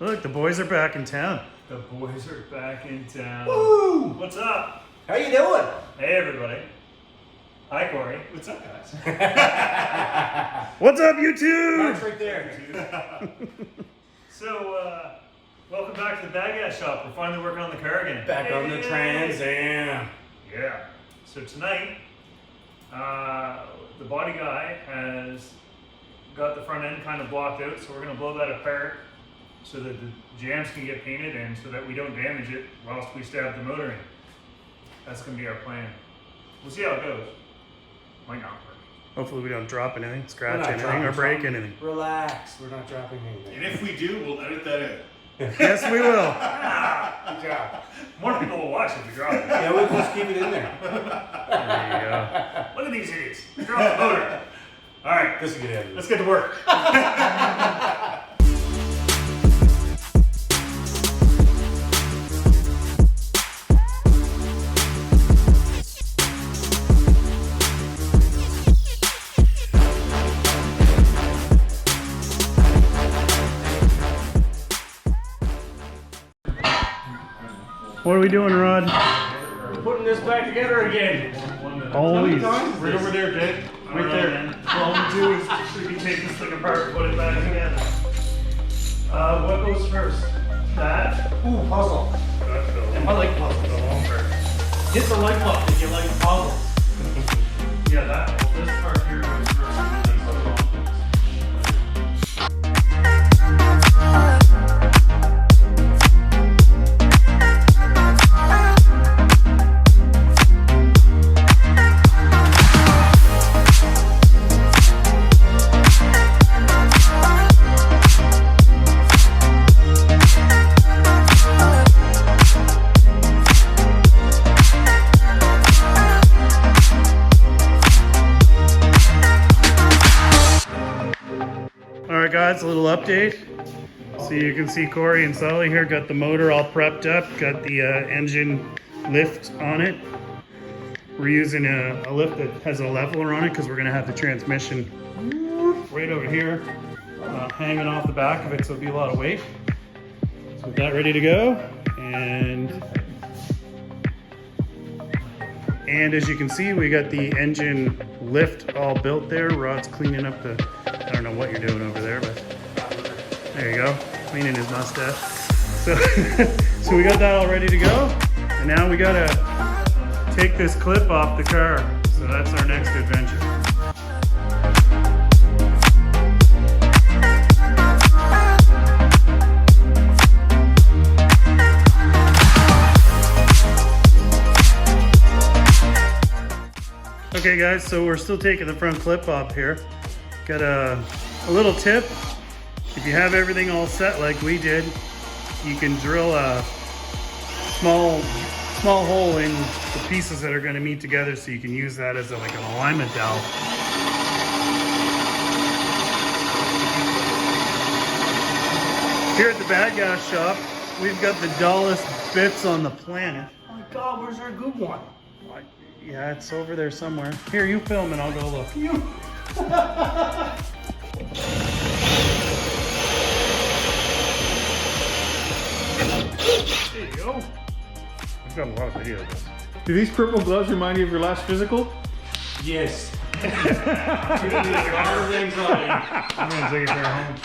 Look, the boys are back in town. The boys are back in town. Woo! What's up? How you doing? Hey, everybody. Hi, Corey. What's up, guys? What's up, YouTube? Mark's right there. So, welcome back to the Bad Gas Shop. We're finally working on the car again. Back on the TransAM. Yeah. So tonight, the body guy has got the front end kind of blocked out, so we're going to blow that apart so that the jams can get painted and so that we don't damage it whilst we stab the motor in. That's going to be our plan. We'll see how it goes. Might not work. Hopefully we don't drop anything, We're scratch not anything, dropping or break something. anything. Relax, we're not dropping anything. And if we do, we'll edit that in. Yes, we will. Good job. More people will watch if we drop it. Yeah, we'll just keep it in there. There you go. Look at these idiots. They dropped the motor. All right, This is a good edit. let's get to work. What are we doing, Rod? We're putting this back together again. Always. Right over there, Jake. Right there. All we do is we can take this thing apart and put it back together. What goes first? That? Ooh, puzzle. I like puzzles. Hit the like button if you like puzzles. Yeah, that. Well, this part here goes first. And then that's the long. Alright guys, a little update. So you can see Corey and Sully here got the motor all prepped up, got the engine lift on it. We're using a lift that has a leveler on it because we're going to have the transmission right over here hanging off the back of it, so it'll be a lot of weight. So we've got ready to go, and as you can see, we got the engine lift all built there. Rod's cleaning up the, I don't know what you're doing over there, but there you go, cleaning his mustache. So, so we got that all ready to go, and now we gotta take this clip off the car. So that's our next adventure. Okay guys, so we're still taking the front clip off here. Got a little tip. If you have everything all set like we did, you can drill a small hole in the pieces that are going to meet together, so you can use that as like an alignment dowel. Here at the Bad Gas Shop, we've got the dullest bits on the planet. Oh my God, where's our good one? Yeah, it's over there somewhere. Here, you film and I'll go look. You. There you go. I've got a lot of video of this. Do these purple gloves remind you of your last physical? Yes. Everything's on. I'm gonna take it there home.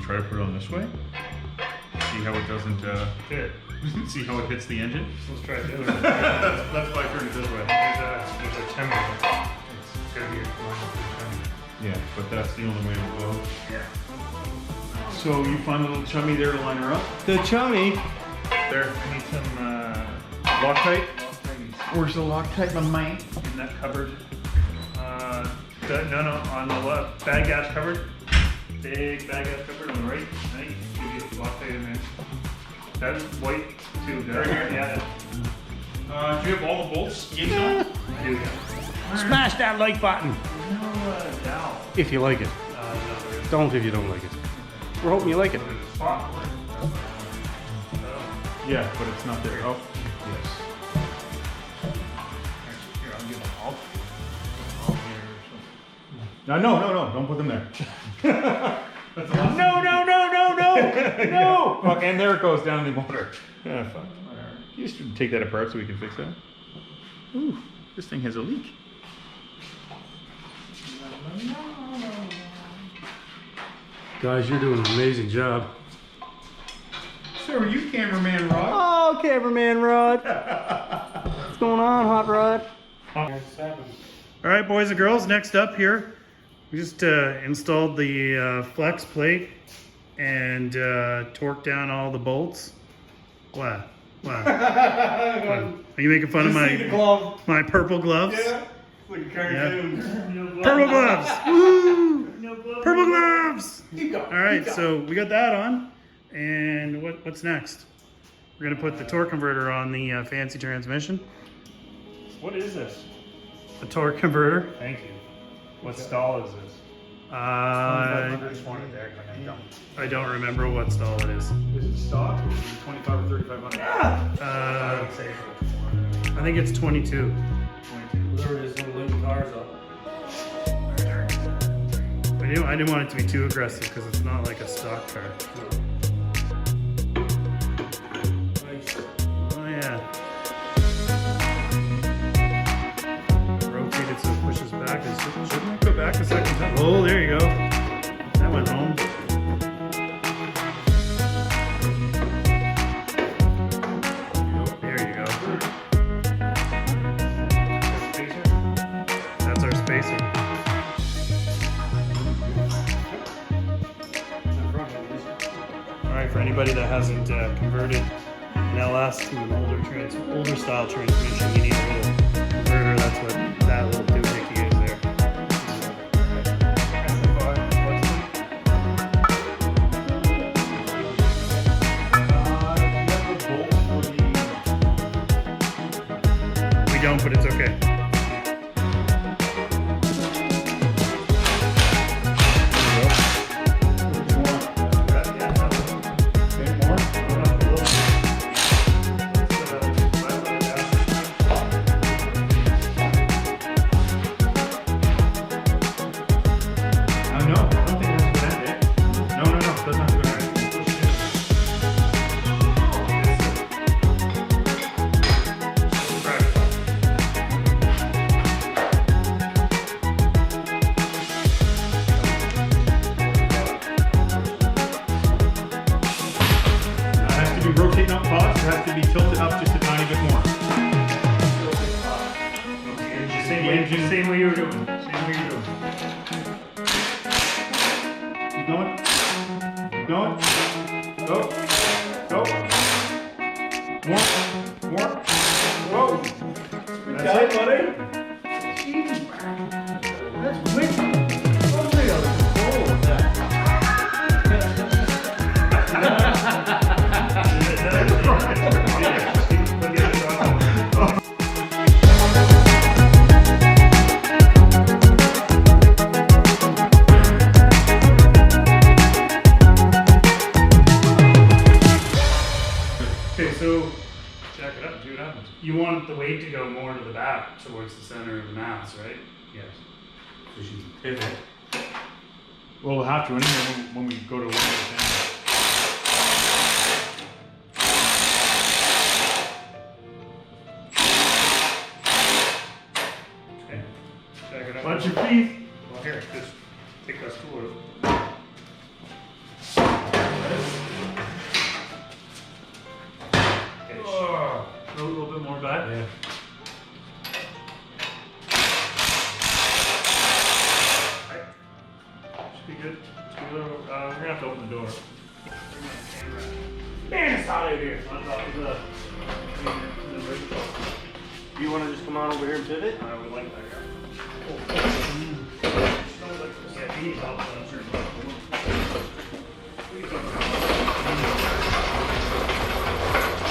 Try to put it on this way. See how it doesn't Good. see how it hits the engine? Let's try it the other way. That's why I turned it this way. There's a timber. It's gotta be a Yeah, but that's the only way to go. Yeah. So you find a little chummy there to line her up? The chummy. There, I need some Loctite. Where's the Loctite, my man? In that cupboard. No, on the left. Bag gas cupboard. Big bag gas cupboard on the right. I think give you Loctite in there. That's white too. Right here, yeah. Do you have all the bolts in now? I do, yeah. Smash that like button No, dowel. if you like it. No, there is Don't if you don't like it. We're hoping you like it. a spot for it. Yeah, but it's not there. Oh, yes. Here, I'll give them all. No, don't put them there. No! Fuck, and there it goes down the motor. Ah, fuck. Whatever. You should take that apart so we can fix that. Ooh, this thing has a leak. Guys, you're doing an amazing job. So are you cameraman Rod? Oh, cameraman Rod. What's going on, Hot Rod? All right, boys and girls, next up here, we just installed the flex plate and torqued down all the bolts. What? Are you making fun of my purple gloves? Yeah. Like a cartoon. Purple gloves! Woo! Purple gloves! All right, so we got that on, and what's next? We're gonna put the torque converter on the fancy transmission. What is this? The torque converter. Thank you. What stall is this? I just wanted there because I'm dumb. don't remember what stall it is. Is it stock or is it 25 or 3500? I would say I think it's 22. 22. Whatever it is, gonna link cars up. I didn't want it to be too aggressive because it's not like a stock car. Nice. Oh yeah. Rotate it so it pushes back. Shouldn't it go back a second time? Oh, there you go. That went home. There you go. That's our spacer. All right, for anybody that hasn't converted an LS to an older style transmission, you need a little converter. That's what that little doohickey is there. We don't, but it's okay. Rotating up fast, it has to be tilted up just a tiny bit more. Same way you were doing. Keep going. Keep going. Go. Go. More. Whoa. That's it, buddy. Jesus, that's wicked. Totally out of control with that. Okay, so jack it up and see what happens. You want the weight to go more to the back, towards the center of the mass, right? Yes. So she's a pivot. Well, we'll have to anyway when we go to look at it. Okay. Jack it up. Bunch your feet. Well, here, just take that stool out. Okay. A little bit more back. Yeah. Be good. We're gonna have to open the door. Man, it's hot out here. On top of the Do you want to just come on over here and pivot? I would like that, yeah. Yeah, these help, I'm sure.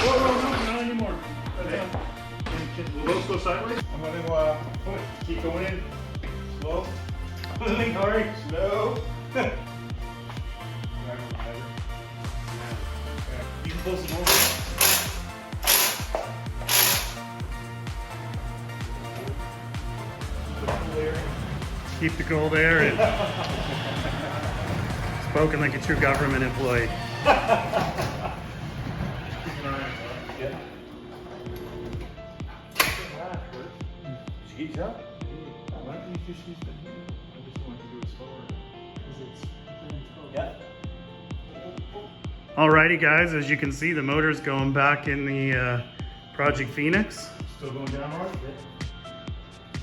Whoa, no, not anymore. Will those go sideways? I'm gonna keep going in. Slow. Hurry. Slow. You can pull some over. Keep the cold air in. Spoken like a true government employee. Heat up. Why don't you just use the heat? I just want to do it slower. Yeah. Alrighty guys, as you can see, the motor's going back in the Project Phoenix. Still going down, Mark?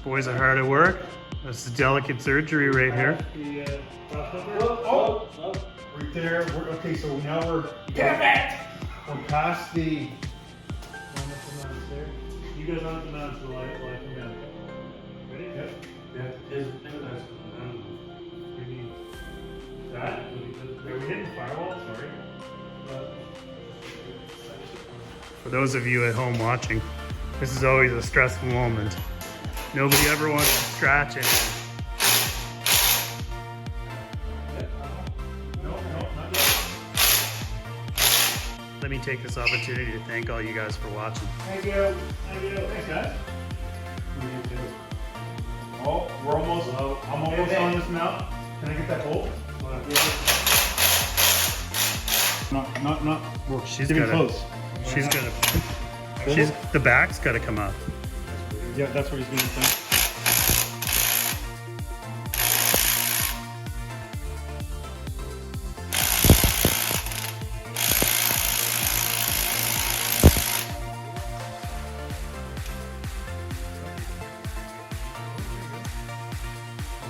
Boys are hard at work. This is delicate surgery right here. Oh! Right there. Okay, so now we're past the. You guys aren't the mounts to the light come down. Ready? Yep. We need that. Are we hitting the firewall? Sorry. For those of you at home watching, this is always a stressful moment. Nobody ever wants to scratch it. No, not yet. Let me take this opportunity to thank all you guys for watching. Thank you. Thank you. Thanks, guys. Oh, we're almost. I'm almost on this mount. Can I get that bolt? Not. We're She's getting gotta- close. The back's gotta come up. Yeah, that's what he's getting done.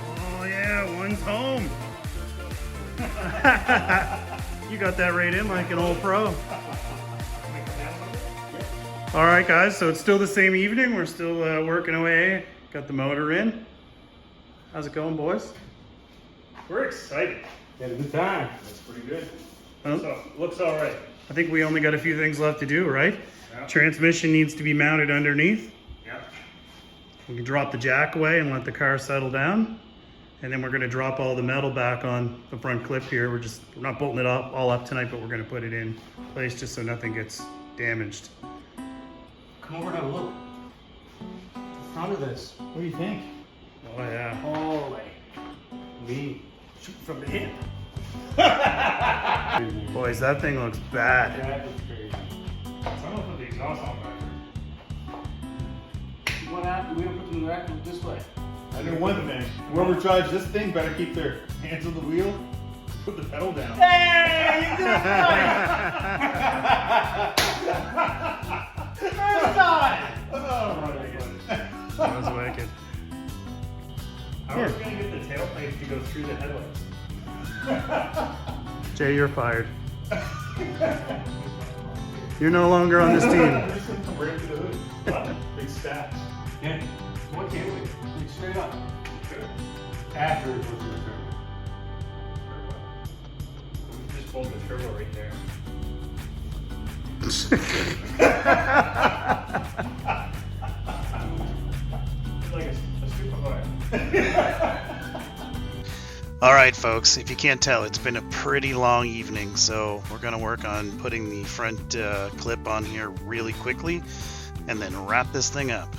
Oh yeah, one's home. You got that right in like an old pro. All right, guys, so it's still the same evening. We're still working away. Got the motor in. How's it going, boys? We're excited. Had a good time. That's pretty good. Well, So, looks all right. I think we only got a few things left to do, right? Yeah. Transmission needs to be mounted underneath. Yeah. We can drop the jack away and let the car settle down. And then we're gonna drop all the metal back on the front clip here. We're not bolting it all up tonight, but we're gonna put it in place just so nothing gets damaged. Come over and have a look. The front of this. What do you think? Oh yeah. Holy. Me. Shoot from the hip. Boys, that thing looks bad. That was crazy. Someone put the exhaust on back What happened? We don't put them back this way. I know one thing. Whoever drives this thing better keep their hands on the wheel. Put the pedal down. Hey! You did it First time! That was wicked. How are we going to get the tailpipe to go through the headlights? Jay, you're fired. You're no longer on this team. This one come right to the hood. What? Big stacks. Yeah. What can we? Like straight up. Sure. After it goes to the turn. Just hold the turbo right there. Like a superfire. All right, folks, if you can't tell, it's been a pretty long evening, so we're gonna work on putting the front clip on here really quickly and then wrap this thing up.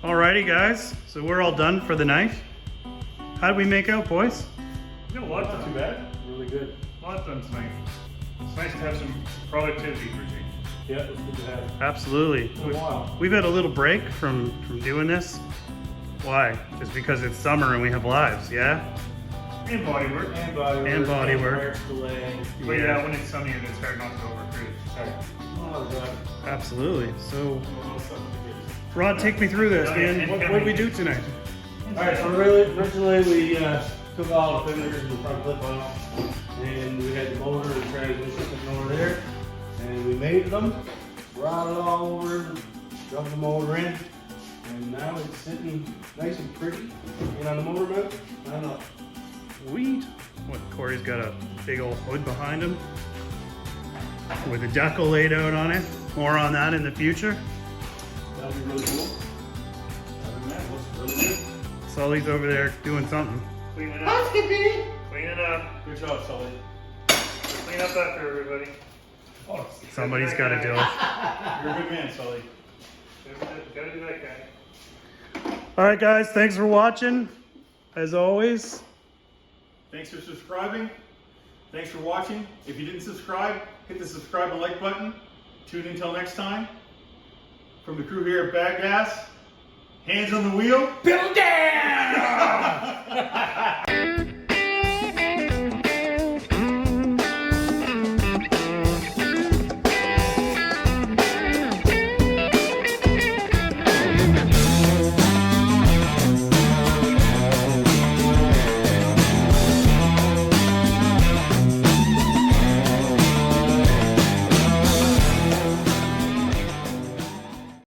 Alrighty, guys, so we're all done for the night. How did we make out, boys? You know what? Not too bad. Really good. Well, that's done tonight. It's nice to have some productivity for a change. Yeah, it's good to have. Absolutely. It's been a while. We've had a little break from doing this. Why? Just because it's summer and we have lives, yeah? And body work. And body work. And body work. Arch the legs. But yeah, when it's sunny, it's hard not to go over cruise. Oh, God. Absolutely. So, Rod, take me through this, man. What did we do tonight? Alright, so originally we took all the fenders and the front clip off, and we had the motor and transmission sitting over there, and we made them, brought it all over, dumped the motor in, and now it's sitting nice and pretty. And on the motor mount, I don't know. Sweet. What, Corey's got a big old hood behind him with a decal laid out on it. More on that in the future. That'll be really cool. Other than that, it looks really good. Sully's over there doing something. Clean it up. Clean it up. Good job, Sully. Clean up after everybody. Oh, Somebody's got to do it. you're a good man, Sully. Gotta do that guy. All right, guys. Thanks for watching. As always. Thanks for subscribing. Thanks for watching. If you didn't subscribe, hit the subscribe and like button. Tune in until next time. From the crew here at Bad Gas, hands on the wheel. Bill Dad!